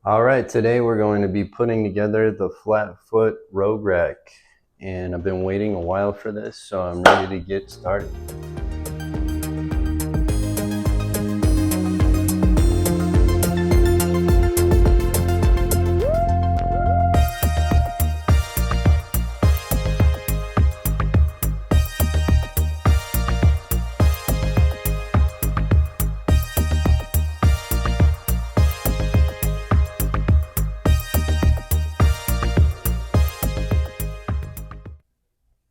Alright, today we're going to be putting together the flat foot Rogue rack, and I've been waiting a while for this, so I'm ready to get started.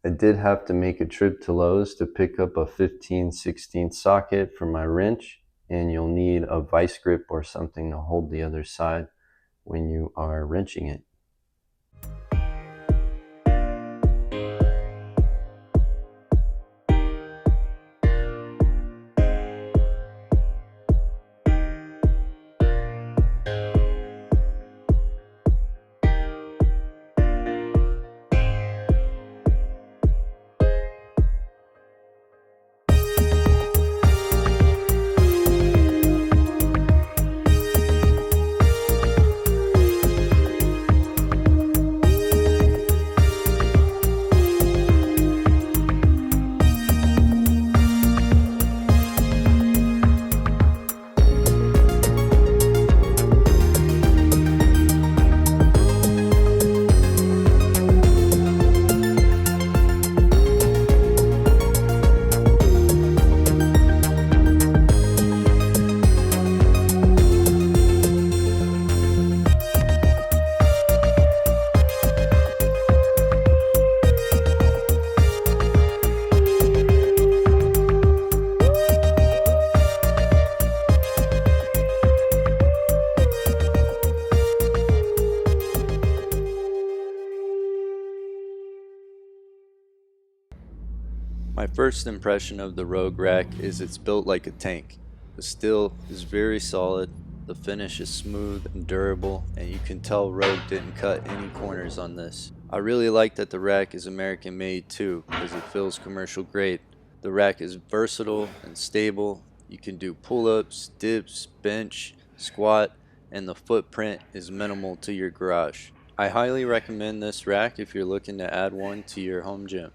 I did have to make a trip to Lowe's to pick up a 15/16 socket for my wrench, and you'll need a vice grip or something to hold the other side when you are wrenching it. My first impression of the Rogue rack is it's built like a tank. The steel is very solid, the finish is smooth and durable, and you can tell Rogue didn't cut any corners on this. I really like that the rack is American made too, because it feels commercial grade. The rack is versatile and stable. You can do pull-ups, dips, bench, squat, and the footprint is minimal to your garage. I highly recommend this rack if you're looking to add one to your home gym.